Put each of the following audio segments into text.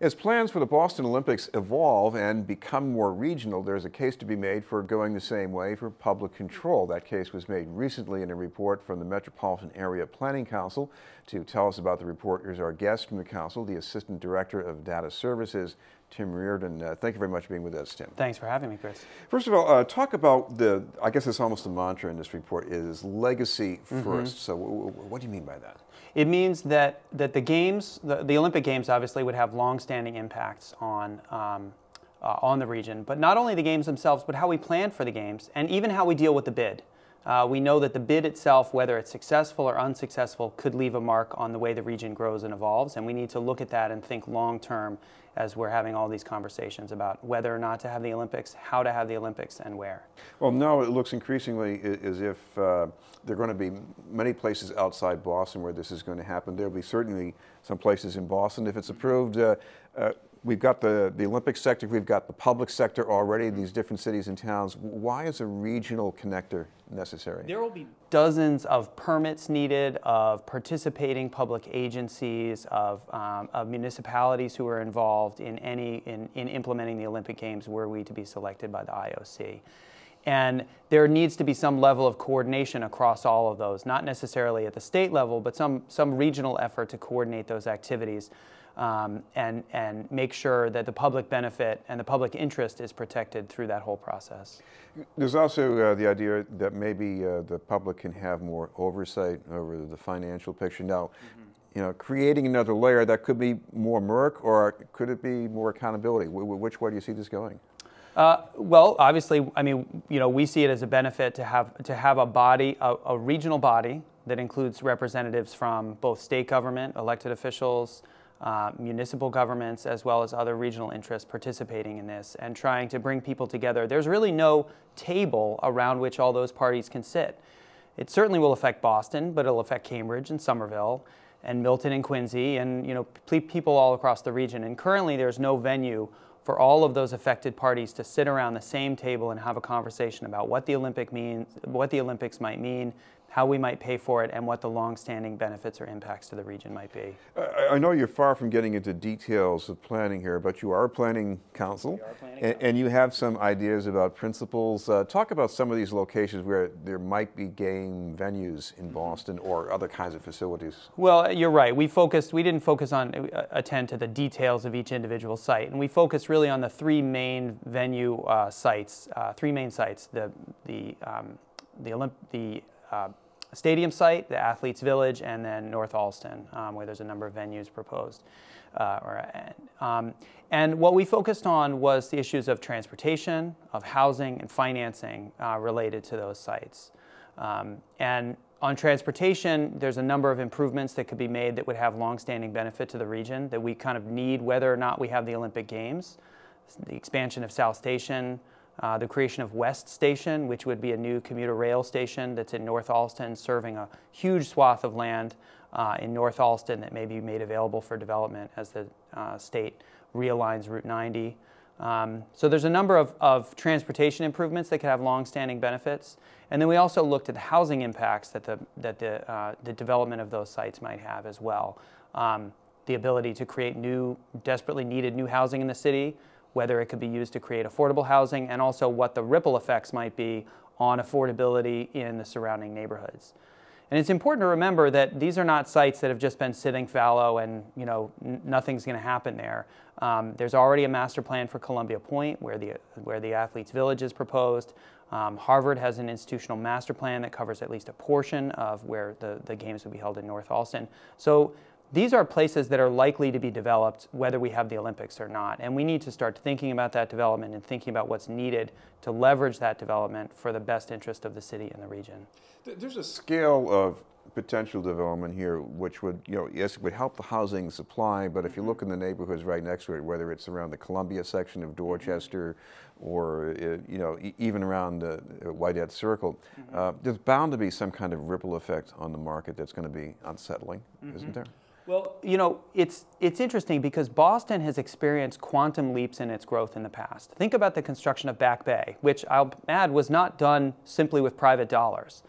As plans for the Boston Olympics evolve and become more regional, there's a case to be made for going the same way for public control. That case was made recently in a report from the Metropolitan Area Planning Council. To tell us about the report is our guest from the council, the Assistant Director of Data Services, Tim Reardon. Thank you very much for being with us, Tim. Thanks for having me, Chris. First of all, talk about I guess it's almost a mantra in this report, is legacy first. So what do you mean by that? It means that the games, the Olympic Games obviously would have long-standing impacts on the region, but not only the games themselves, but how we plan for the games and even how we deal with the bid. We know that the bid itself, whether it's successful or unsuccessful, could leave a mark on the way the region grows and evolves, and we need to look at that and think long-term as we're having all these conversations about whether or not to have the Olympics, how to have the Olympics, and where. Well, now it looks increasingly as if there are going to be many places outside Boston where this is going to happen. There'll be certainly some places in Boston. If it's approved, we've got the Olympic sector, we've got the public sector already, these different cities and towns. Why is a regional connector necessary? There will be dozens of permits needed, of participating public agencies, of municipalities who are involved in implementing the Olympic Games were we to be selected by the IOC. And there needs to be some level of coordination across all of those, not necessarily at the state level, but some regional effort to coordinate those activities. And make sure that the public benefit and the public interest is protected through that whole process. There's also the idea that maybe the public can have more oversight over the financial picture. Now, you know, creating another layer, that could be more murk, or could it be more accountability? Which way do you see this going? Well, obviously, I mean, you know, we see it as a benefit to have a body, a regional body that includes representatives from both state government, elected officials, municipal governments, as well as other regional interests participating in this and trying to bring people together. There's really no table around which all those parties can sit. It certainly will affect Boston, but it'll affect Cambridge and Somerville and Milton and Quincy and, you know, people all across the region. And currently there's no venue for all of those affected parties to sit around the same table and have a conversation about what the Olympics might mean, how we might pay for it, and what the long-standing benefits or impacts to the region might be. I know you're far from getting into details of planning here, but you are a planning council, and you have some ideas about principles. Talk about some of these locations where there might be game venues in Boston or other kinds of facilities. Well, you're right. We didn't focus on, attend to the details of each individual site, and we focused really on the three main venue sites, the stadium site, the Athletes Village, and then North Allston, where there's a number of venues proposed. And what we focused on was the issues of transportation, of housing, and financing related to those sites. And on transportation, there's a number of improvements that could be made that would have long-standing benefit to the region that we kind of need whether or not we have the Olympic Games. The expansion of South Station, the creation of West Station, which would be a new commuter rail station that's in North Allston, serving a huge swath of land in North Allston that may be made available for development as the state realigns Route 90. So there's a number of transportation improvements that could have long-standing benefits. And then we also looked at the housing impacts that the development of those sites might have as well. The ability to create new, desperately needed new housing in the city, whether it could be used to create affordable housing, and also what the ripple effects might be on affordability in the surrounding neighborhoods. And it's important to remember that these are not sites that have just been sitting fallow and, you know, nothing's going to happen there. There's already a master plan for Columbia Point where the Athletes Village is proposed. Harvard has an institutional master plan that covers at least a portion of where the games will be held in North Allston. So these are places that are likely to be developed whether we have the Olympics or not. And we need to start thinking about that development and thinking about what's needed to leverage that development for the best interest of the city and the region. There's a scale of potential development here which would, you know, yes, it would help the housing supply, but if you look in the neighborhoods right next to it, whether it's around the Columbia section of Dorchester or, you know, even around the Whitehead Circle, there's bound to be some kind of ripple effect on the market that's going to be unsettling, isn't there? Well, you know, it's interesting because Boston has experienced quantum leaps in its growth in the past. Think about the construction of Back Bay, which I'll add was not done simply with private dollars.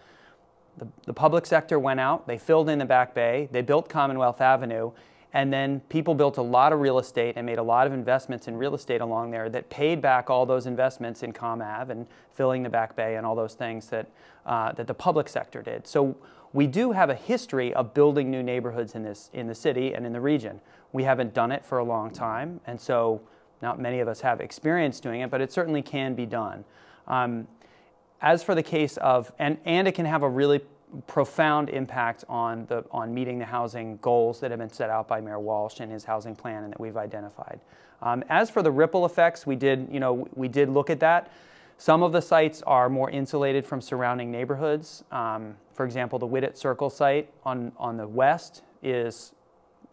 The public sector went out, they filled in the Back Bay, they built Commonwealth Avenue, And then people built a lot of real estate and made a lot of investments in real estate along there that paid back all those investments in Com Ave and filling the Back Bay and all those things that, that the public sector did. So we do have a history of building new neighborhoods in the city and in the region. We haven't done it for a long time, and so not many of us have experience doing it, but it certainly can be done. As for the case of, and it can have a really profound impact on meeting the housing goals that have been set out by Mayor Walsh in his housing plan and that we've identified. As for the ripple effects, we did look at that. Some of the sites are more insulated from surrounding neighborhoods. For example, the Whittitt Circle site on the west is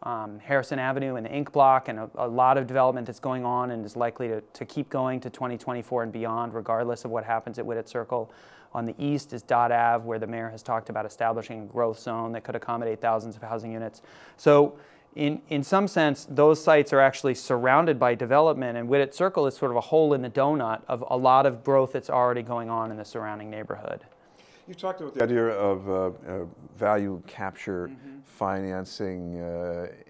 Harrison Avenue and the Ink Block, and a lot of development that's going on and is likely to keep going to 2024 and beyond, regardless of what happens at Whittitt Circle. On the east is Dot Ave, where the mayor has talked about establishing a growth zone that could accommodate thousands of housing units. So in some sense, those sites are actually surrounded by development, and Whittitt Circle is sort of a hole in the donut of a lot of growth that's already going on in the surrounding neighborhood. You've talked about the idea of value capture financing,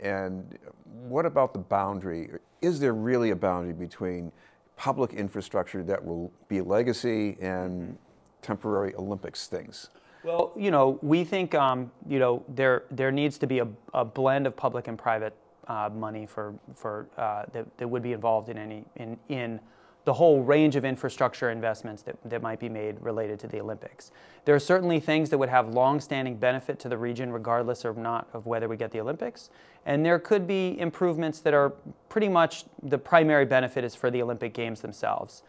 and what about the boundary? Is there really a boundary between public infrastructure that will be a legacy and temporary Olympics things? Well, we think, there needs to be a blend of public and private money that would be involved in the whole range of infrastructure investments that might be made related to the Olympics. There are certainly things that would have long-standing benefit to the region regardless or not of whether we get the Olympics. And there could be improvements that are pretty much the primary benefit is for the Olympic Games themselves.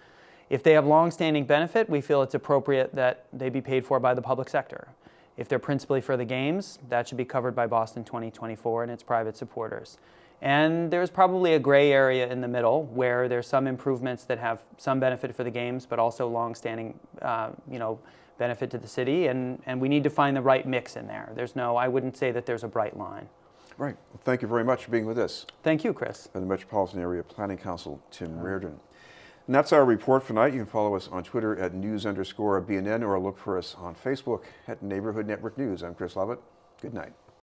If they have long-standing benefit, we feel it's appropriate that they be paid for by the public sector. If they're principally for the Games, that should be covered by Boston 2024 and its private supporters. And there's probably a gray area in the middle where there's some improvements that have some benefit for the Games, but also long-standing, benefit to the city. And we need to find the right mix in there. I wouldn't say that there's a bright line. Right. Well, thank you very much for being with us. Thank you, Chris. And the Metropolitan Area Planning Council, Tim Reardon. And that's our report for tonight. You can follow us on Twitter at @news_BNN or look for us on Facebook at Neighborhood Network News. I'm Chris Lovett. Good night.